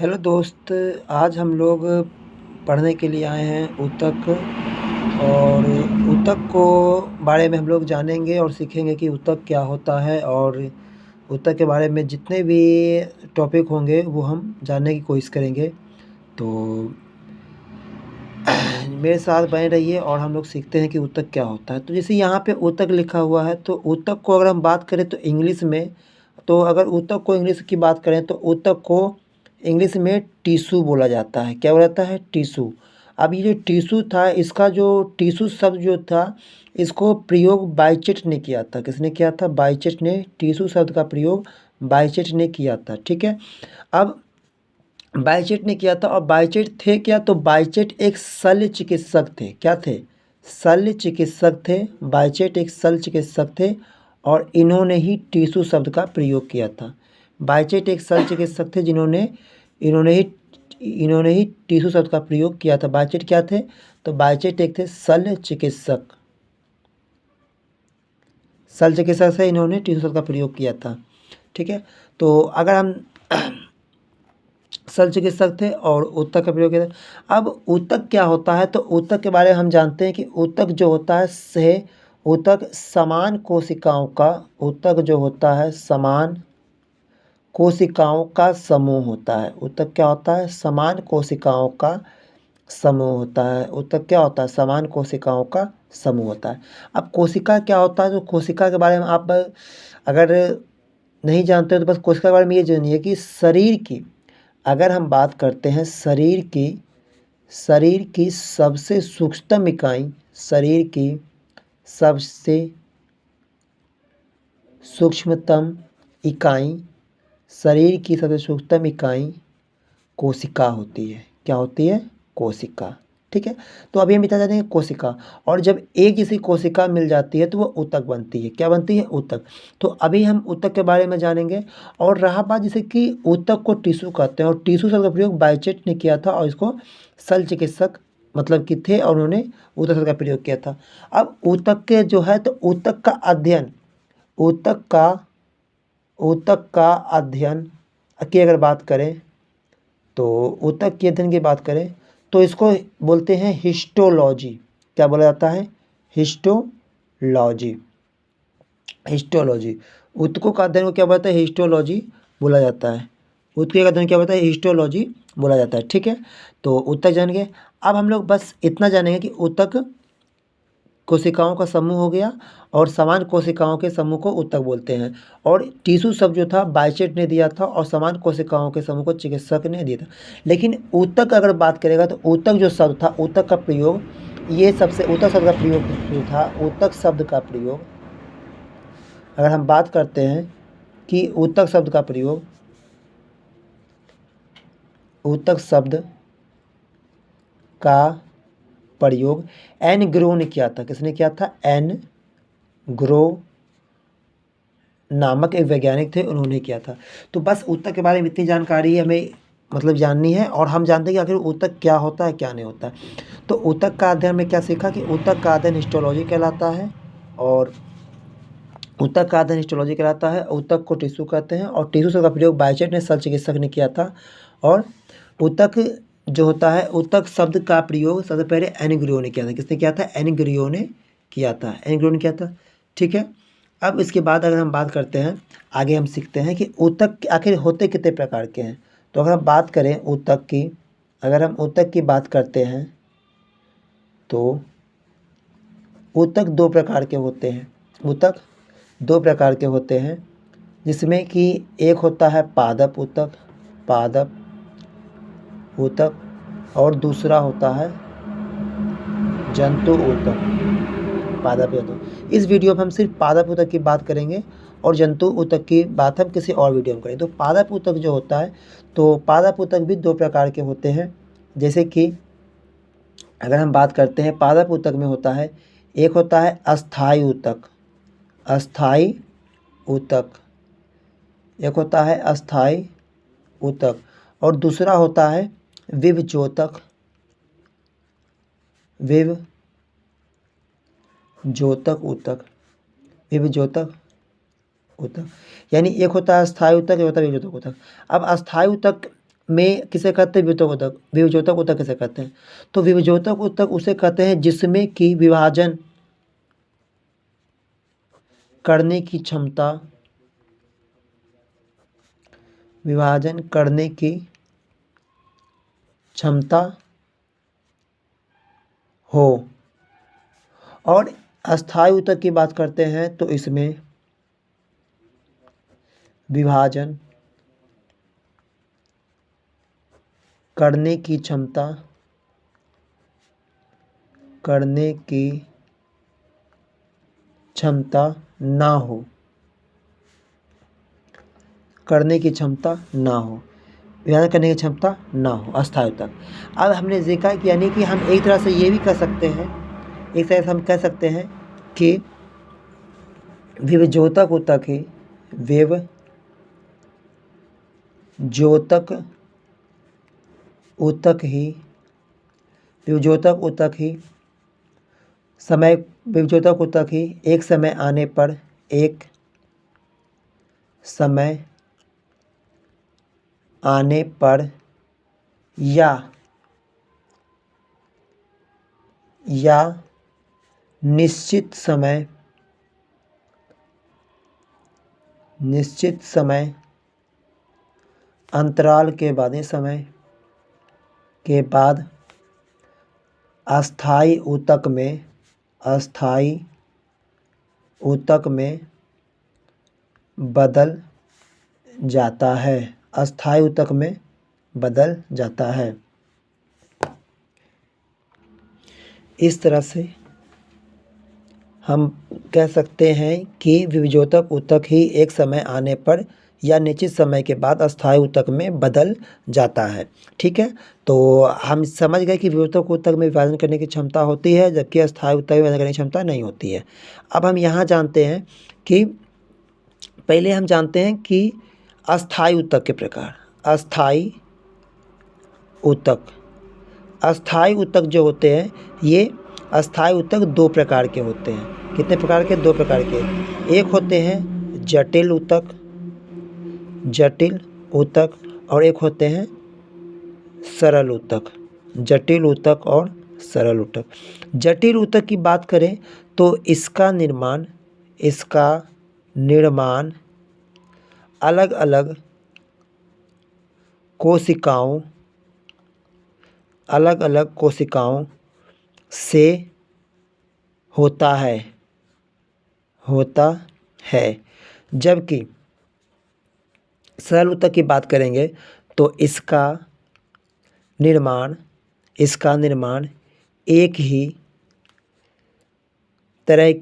Hello दोस्त। आज हम लोग पढ़ने के लिए आए हैं ऊतक। और ऊतक को बारे में हम लोग जानेंगे और सीखेंगे कि ऊतक क्या होता है, और ऊतक के बारे में जितने भी टॉपिक होंगे वो हम जानने की कोशिश करेंगे। तो मेरे साथ बने रहिए और हम लोग सीखते हैं कि ऊतक क्या होता है। तो जैसे यहाँ पे ऊतक लिखा हुआ है, तो ऊतक को अगर हम बात करें तो इंग्लिश में, तो अगर ऊतक को इंग्लिश की बात करें तो ऊतक को इंग्लिश में टिश्यू बोला जाता है। क्या बोला जाता है? टिश्यू। अब ये जो टिश्यू था, इसका जो टिश्यू शब्द जो था, इसको प्रयोग बाइचेट ने किया था। किसने किया था? बाइचेट ने टिश्यू शब्द का प्रयोग बाइचेट ने किया था। ठीक है। अब बाइचेट ने किया था, और बाइचेट थे क्या? तो बाइचेट एक शल्य चिकित्सक थे। क्या थे? शल्य चिकित्सक थे। बाइचेट एक शल्य चिकित्सक थे और इन्होंने ही टिश्यू शब्द का प्रयोग किया था। बाइचेट एक शल्य चिकित्सक थे जिन्होंने इन्होंने ही टिश्यू शब्द का प्रयोग किया था। बाइचेट क्या थे? तो बाइचेट एक थे शल्य चिकित्सक। शल्य चिकित्सक से इन्होंने टिश्यू शब्द का प्रयोग किया था। ठीक है। तो अगर हम शल्य चिकित्सक थे और ऊतक का प्रयोग किया था। अब ऊतक क्या होता है? तो ऊतक के बारे में हम जानते हैं कि ऊतक जो होता है ऊतक समान कोशिकाओं का ऊतक जो होता है समान कोशिकाओं का समूह होता है। ऊतक क्या होता है? समान कोशिकाओं का समूह होता है। ऊतक क्या होता है? समान कोशिकाओं का समूह होता है। अब कोशिका क्या होता है? तो कोशिका के बारे में आप अगर नहीं जानते हो तो बस कोशिका के बारे में ये जानिए कि शरीर की, अगर हम बात करते हैं शरीर की सबसे सूक्ष्मतम इकाई, शरीर की सबसे सूक्ष्मतम इकाई शरीर की सबसे सूक्ष्मतम इकाई कोशिका होती है। क्या होती है? कोशिका। ठीक है। तो अभी हम बता देंगे कोशिका। और जब एक जैसी कोशिका मिल जाती है तो वो ऊतक बनती है। क्या बनती है? ऊतक। तो अभी हम ऊतक के बारे में जानेंगे। और रहा बात जैसे कि ऊतक को टिश्यू कहते हैं, और टिश्यू शब्द का प्रयोग बाइचेट ने किया था, और इसको शल्य चिकित्सक मतलब कि थे, और उन्होंने ऊतक शब्द का प्रयोग किया था। अब ऊतक के जो है, तो ऊतक का अध्ययन ऊतक का ऊतक का अध्ययन की अगर बात करें, तो ऊतक के अध्ययन की बात करें तो इसको बोलते हैं हिस्टोलॉजी। क्या बोला जाता है? हिस्टोलॉजी। हिस्टोलॉजी। ऊतकों का अध्ययन को क्या बोलता है? हिस्टोलॉजी बोला जाता है। ऊतकों का अध्ययन क्या बोलता है? हिस्टोलॉजी बोला जाता है। ठीक है। तो ऊतक जान गए। अब हम लोग बस इतना जानेंगे कि ऊतक कोशिकाओं का समूह हो गया, और समान कोशिकाओं के समूह को ऊतक बोलते हैं। और टिश्यू शब्द जो था बाइचेट ने दिया था, और समान कोशिकाओं के समूह को चिकित्सक ने दिया था। लेकिन ऊतक अगर बात करेगा तो ऊतक जो शब्द था, ऊतक का प्रयोग, ये सबसे ऊतक शब्द का प्रयोग जो था, ऊतक शब्द का प्रयोग अगर हम बात करते हैं कि ऊतक शब्द का प्रयोग, ऊतक शब्द का प्रयोग एन ग्रो ने किया था। किसने किया था? एन ग्रो नामक एक वैज्ञानिक थे, उन्होंने किया था। तो बस ऊतक के बारे में इतनी जानकारी हमें मतलब जाननी है, और हम जानते हैं कि आखिर ऊतक क्या होता है, क्या नहीं होता है। तो ऊतक का अध्ययन में क्या सीखा कि ऊतक का अध्ययन हिस्टोलॉजी कहलाता है, और ऊतक का अध्ययन हिस्टोलॉजी कहलाता है। ऊतक को टिश्यू कहते हैं, और टिश्यू शब्द का प्रयोग बाइचेट ने शल्य चिकित्सक ने किया था। और ऊतक जो होता है, ऊतक शब्द का प्रयोग सबसे पहले एन ग्रियो ने किया था। किसने किया था? एन ग्रियो ने किया था। एन ग्रियो ने किया था। ठीक है। अब इसके बाद अगर हम बात करते हैं, आगे हम सीखते हैं कि ऊतक आखिर होते कितने प्रकार के हैं। तो अगर हम बात करें ऊतक की, अगर हम ऊतक की बात करते हैं तो ऊतक दो प्रकार के होते हैं। ऊतक दो प्रकार के होते हैं, जिसमें कि एक होता है पादप ऊतक, पादप ऊतक, और दूसरा होता है जंतु ऊतक, पादप ऊतक। इस वीडियो में हम सिर्फ पादप ऊतक की बात करेंगे, और जंतु ऊतक की बात हम किसी और वीडियो में करेंगे। तो पादप ऊतक जो होता है, तो पादप ऊतक भी दो प्रकार के होते हैं। जैसे कि अगर हम बात करते हैं पादप ऊतक में होता है, एक होता है अस्थायी ऊतक, अस्थायी ऊतक, एक होता है अस्थायी ऊतक, और दूसरा होता है विभजोतक, विभजोतक ऊतक, विभजोतक ऊतक। यानी एक होता है अस्थायी ऊतक, एक होता है विभजोतक ऊतक। अब अस्थायी ऊतक में किसे कहते हैं? विभजोतक ऊतक। विभजोतक ऊतक किसे कहते हैं? तो विभजोतक ऊतक उसे कहते हैं जिसमें कि विभाजन करने की क्षमता, विभाजन करने की क्षमता हो। और अस्थायी ऊतक की बात करते हैं तो इसमें विभाजन करने की क्षमता, करने की क्षमता ना हो, करने की क्षमता ना हो, विभाजन करने की क्षमता ना हो, अस्थायी ऊतक। अब हमने देखा कि यानी कि हम एक तरह से ये भी कह सकते हैं, एक तरह से हम कह सकते हैं कि विभजोतक ऊतक ही विभजोतक ऊतक ही विभजोतक ऊतक ही समय विभजोतक ऊतक ही एक समय आने पर, एक समय आने पर या निश्चित समय अंतराल के बाद, समय के बाद अस्थायी ऊतक में बदल जाता है, अस्थायी ऊतक में बदल जाता है। इस तरह से हम कह सकते हैं कि विभजोतक ऊतक ही एक समय आने पर या निश्चित समय के बाद अस्थायी ऊतक में बदल जाता है। ठीक है, तो हम समझ गए कि विभजोतक ऊतक में विभाजन करने की क्षमता होती है, जबकि अस्थायी ऊतक में विभाजन करने की क्षमता नहीं होती है। अब हम यहाँ जानते हैं कि पहले हम जानते हैं कि अस्थायी ऊतक के प्रकार। अस्थायी ऊतक जो होते हैं, ये अस्थायी ऊतक दो प्रकार के होते हैं। कितने प्रकार के? दो प्रकार के। एक होते हैं जटिल ऊतक और एक होते हैं सरल ऊतक। जटिल ऊतक और सरल ऊतक। जटिल ऊतक की बात करें तो इसका निर्माण अलग अलग कोशिकाओं से होता है। जबकि सरल ऊतक की बात करेंगे तो इसका निर्माण एक ही तरह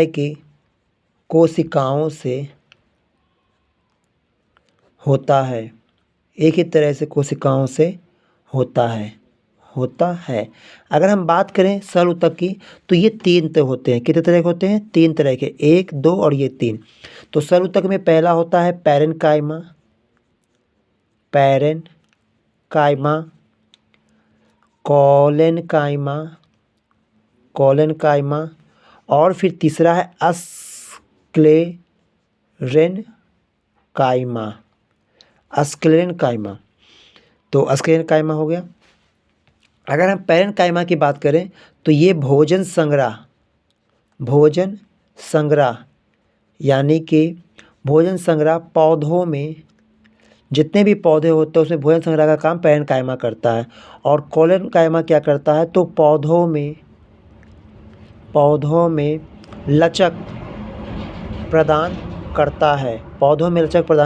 की कोशिकाओं से होता है, एक ही तरह से कोशिकाओं से होता है। अगर हम बात करें सरल ऊतक की तो ये तीन तरह होते हैं। कितने तरह के होते हैं? तीन तरह के, एक, दो और ये तीन। तो सरल ऊतक में पहला होता है पैरेन्काइमा, कॉलेनकाइमा और फिर तीसरा है स्क्लेरेनकाइमा। तो स्क्लेरेनकाइमा हो गया। अगर हम पैरेन्काइमा की बात करें तो ये भोजन संग्रह यानी कि भोजन संग्रह पौधों में, जितने भी पौधे होते हैं उसमें भोजन संग्रह का काम पैरेन्काइमा करता है। और कॉलेनकाइमा क्या करता है? तो पौधों में लचक प्रदान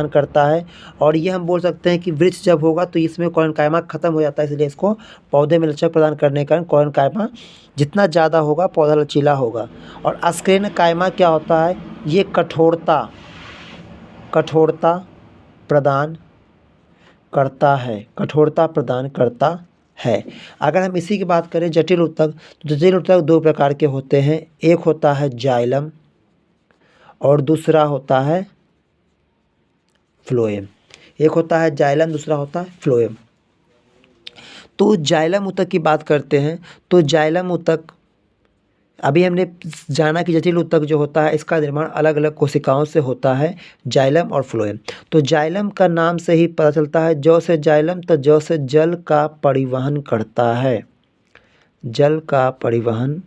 करता है। और ये हम बोल सकते हैं कि वृक्ष जब होगा तो इसमें कॉलेनकाइमा खत्म हो जाता है, इसलिए इसको पौधे में लचक प्रदान करने के कारण कॉलेनकाइमा जितना ज़्यादा होगा पौधा लचीला होगा। और स्क्लेरेनकाइमा क्या होता है? ये कठोरता प्रदान करता है। अगर हम इसी की बात करें जटिल ऊतक, तो जटिल ऊतक दो प्रकार के होते हैं। एक होता है जाइलम और दूसरा होता है फ्लोएम। एक होता है जाइलम, दूसरा होता है फ्लोएम। तो जाइलम ऊतक की बात करते हैं तो जाइलम ऊतक अभी हमने जाना कि जटिल ऊतक जो होता है इसका निर्माण अलग अलग कोशिकाओं से होता है, जाइलम और फ्लोएम। तो जाइलम का नाम से ही पता चलता है, जौ से जाइलम, तो जौ से जल का परिवहन करता है, जल का परिवहन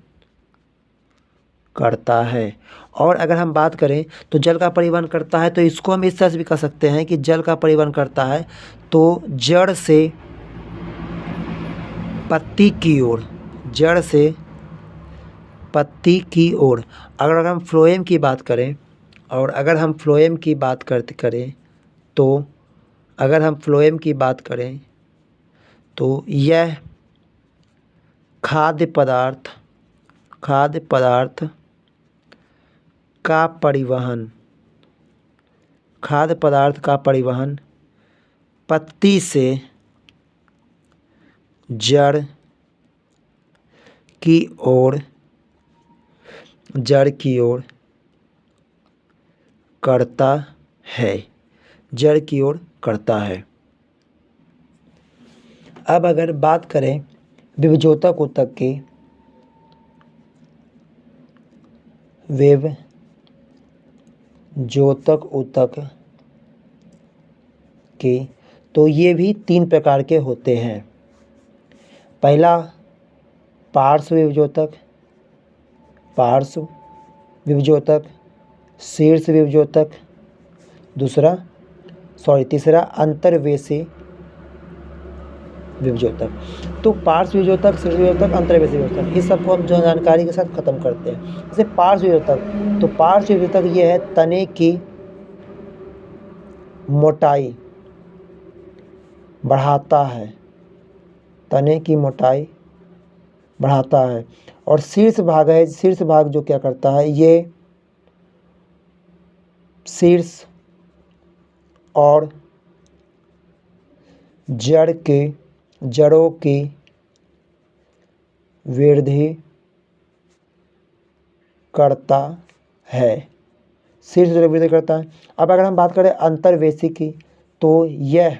करता है। और अगर हम बात करें तो जल का परिवहन करता है, तो इसको हम इस तरह से भी कह सकते हैं कि जल का परिवहन करता है तो जड़ से पत्ती की ओर, जड़ से पत्ती की ओर। अगर हम फ्लोएम की बात करें, और अगर हम फ्लोएम की बात करें तो अगर हम फ्लोएम की बात करें तो यह खाद्य पदार्थ का परिवहन, खाद्य पदार्थ का परिवहन पत्ती से जड़ की ओर, जड़ की ओर करता है, जड़ की ओर करता है। अब अगर बात करें विभजोतक ऊतक की, विभजोतक ऊतक की, तो ये भी 3 प्रकार के होते हैं। पहला पार्श्व विभजोतक, पार्श्व विभजोतक, शीर्ष विभजोतक, तीसरा अंतर्वेशी विभजोतक। तो पार्श्व विभजोतक, शीर्ष विभजोतक, अंतर्वेशी विभजोतक, इस सबको हम जो जानकारी के साथ खत्म करते हैं। जैसे पार्श्व विभजोतक, तो पार्श्व विभजोतक ये है तने की मोटाई बढ़ाता है, तने की मोटाई बढ़ाता है। और शीर्ष भाग है, शीर्ष भाग जो क्या करता है, ये शीर्ष और जड़ों की वृद्धि करता है, शीर्ष जड़ वृद्धि करता है। अब अगर हम बात करें अंतर्वेशी की, तो यह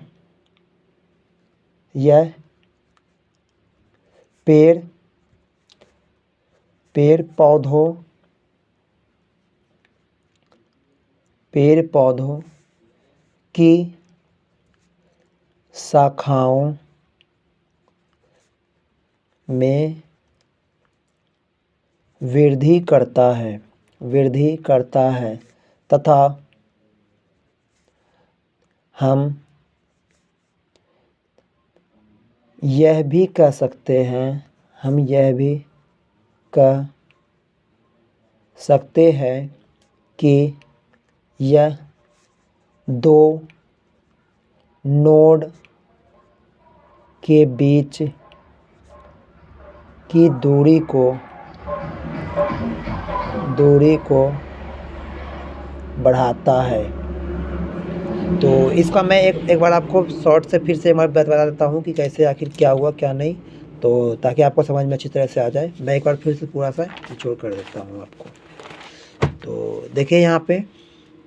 पेड़ पौधों की शाखाओं में वृद्धि करता है तथा हम यह भी कह सकते हैं कि यह 2 नोड के बीच की दूरी को बढ़ाता है। तो इसका मैं एक बार आपको शॉर्ट से फिर से मैं बता देता हूँ कि कैसे आखिर क्या हुआ क्या नहीं, तो ताकि आपको समझ में अच्छी तरह से आ जाए। मैं एक बार फिर से पूरा सा निचोड़ कर देता हूँ आपको। तो देखिए यहाँ पे,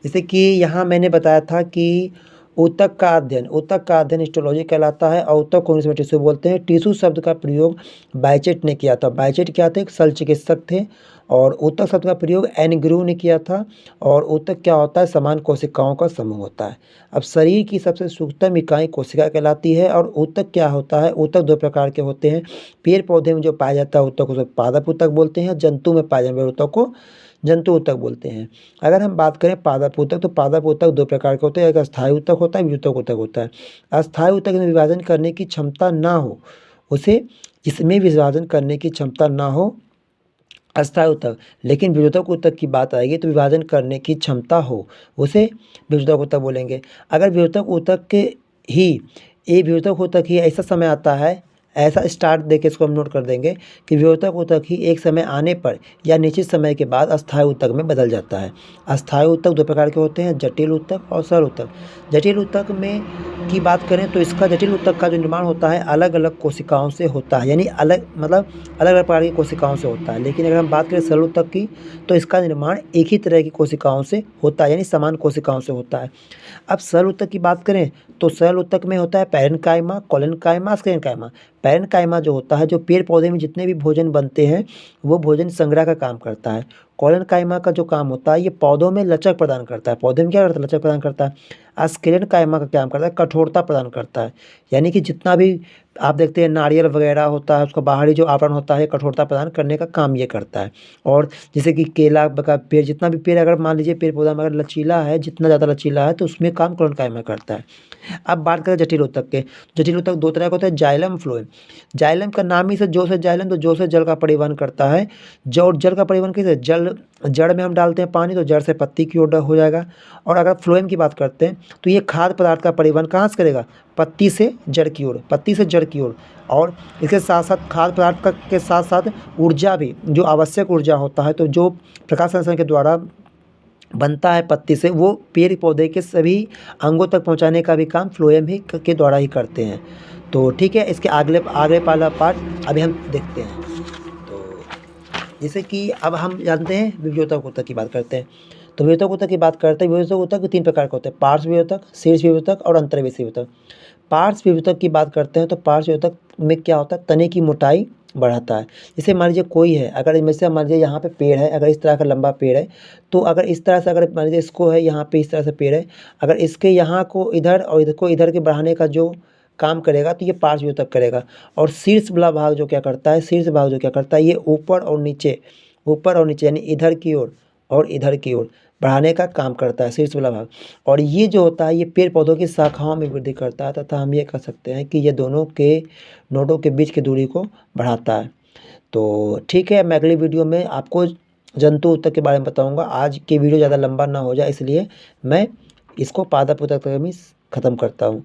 जैसे कि यहाँ मैंने बताया था कि ऊतक का अध्ययन हिस्टोलॉजी कहलाता है, और ऊतक को इंग्लिश में टिश्यू बोलते हैं। टिश्यू शब्द का प्रयोग बायचेट ने किया था। बायचेट क्या थे? एक शल्य चिकित्सक थे। और ऊतक शब्द का प्रयोग एनग्रू ने किया था। और ऊतक क्या होता है? समान कोशिकाओं का समूह होता है। अब शरीर की सबसे सूक्ष्म इकाई कोशिका कहलाती है। और ऊतक क्या होता है? ऊतक 2 प्रकार के होते हैं। पेड़ पौधे में जो पाया जाता है ऊतक को पादप ऊतक बोलते हैं। जंतु में पाए जाने वाले ऊतक को जंतु ऊतक बोलते हैं। अगर हम बात करें पादप ऊतक, तो पादप ऊतक 2 प्रकार के होते हैं। एक अस्थायी ऊतक होता है, विभजोतक ऊतक होता है। अस्थायी ऊतक में विभाजन करने की क्षमता ना हो, उसे जिसमें विभाजन करने की क्षमता ना हो, अस्थायी ऊतक। लेकिन विभजोतक ऊतक की बात आएगी तो विभाजन करने की क्षमता हो, उसे विभजोतक ऊतक बोलेंगे। अगर विभजोतक ऊतक ही ऐसा समय आता है, ऐसा स्टार्ट देके इसको हम नोट कर देंगे कि विभजोतक ऊतक ही एक समय आने पर या निश्चित समय के बाद अस्थायी ऊतक में बदल जाता है। अस्थायी ऊतक 2 प्रकार के होते हैं, जटिल ऊतक और सरल ऊतक। जटिल ऊतक में की बात करें तो इसका जटिल ऊतक का जो निर्माण होता है अलग अलग कोशिकाओं से होता है, यानी अलग मतलब अलग अलग प्रकार की कोशिकाओं से होता है। लेकिन अगर हम बात करें सरल ऊतक की तो इसका निर्माण एक ही तरह की कोशिकाओं से होता है, यानी समान कोशिकाओं से होता है। अब सरल ऊतक की बात करें तो सरल ऊतक में होता है पैरेन्काइमा, कोलेनकाइमा, स्क्लेरेन्काइमा। पैरेन्काइमा जो होता है, जो पेड़ पौधे में जितने भी भोजन बनते हैं वो भोजन संग्रह का काम करता है। कोलेनकाइमा का जो काम होता है ये पौधों में लचक प्रदान करता है। पौधे में क्या करता है? लचक प्रदान करता है। स्क्लेरेन्काइमा का काम करता है, कठोरता प्रदान करता है। यानी कि जितना भी आप देखते हैं नारियल वगैरह होता है उसका बाहरी जो आवरण होता है कठोरता प्रदान करने का काम ये करता है। और जैसे कि केला का पेड़, जितना भी पेड़ अगर मान लीजिए पेड़ पौधा में अगर लचीला है, जितना ज़्यादा लचीला है तो उसमें काम कोलेनकाइमा करता है। अब बात करें जटिल ऊतक के। जटिल ऊतक दो तरह का होता है, जाइलम, फ्लोएम। जाइलम का नाम ही से जो से जाइलम, तो जो से जल का परिवहन करता है। जो जल का परिवहन कैसे? जल जड़ में हम डालते हैं पानी तो जड़ से पत्ती की ओर हो जाएगा। और अगर फ्लोएम की बात करते हैं तो ये खाद्य पदार्थ का परिवहन कहाँ से करेगा? पत्ती से जड़ की ओर, पत्ती से जड़ की ओर। और इसके साथ साथ खाद्य पदार्थ का के साथ साथ ऊर्जा भी, जो आवश्यक ऊर्जा होता है तो जो प्रकाश संश्लेषण के द्वारा बनता है पत्ती से, वो पेड़ पौधे के सभी अंगों तक पहुंचाने का भी काम फ्लोएम ही के द्वारा ही करते हैं। तो ठीक है, इसके आगे वाला पार्ट अभी हम देखते हैं। तो जैसे कि अब हम जानते हैं विभेदक ऊतक की बात करते हैं। तो विभेदक ऊतक की बात करते हैं, विभेदक ऊतक 3 प्रकार के होते हैं, पार्श्व विभेदक, शीर्ष विभेदक और अंतर्वेशी विभेदक। पार्श्व विभेदक की बात करते हैं तो पार्श्व विभेदक में क्या होता है? तने की मोटाई बढ़ाता है। जैसे मान लीजिए कोई है, अगर इनमें से मान लीजिए यहाँ पे पेड़ है, अगर इस तरह का लंबा पेड़ है तो अगर इस तरह से अगर मान लीजिए इसको है यहाँ पे इस तरह से पेड़ है, अगर इसके यहाँ को इधर और इधर को इधर के बढ़ाने का जो काम करेगा तो ये पार्श्व विभेदक करेगा। और शीर्ष वाला भाग जो क्या करता है, शीर्ष भाग जो क्या करता है, ये ऊपर और नीचे यानी इधर की ओर और इधर की ओर बढ़ाने का काम करता है शीर्ष वाला भाग। और ये जो होता है ये पेड़ पौधों की शाखाओं में वृद्धि करता है, तथा हम ये कह सकते हैं कि ये दोनों के नोडों के बीच की दूरी को बढ़ाता है। तो ठीक है, मैं अगली वीडियो में आपको जंतु ऊतक के बारे में बताऊंगा। आज की वीडियो ज़्यादा लंबा ना हो जाए इसलिए मैं इसको पादप ऊतक तक में ख़त्म करता हूँ।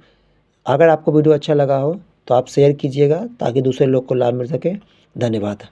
अगर आपको वीडियो अच्छा लगा हो तो आप शेयर कीजिएगा ताकि दूसरे लोग को लाभ मिल सके। धन्यवाद।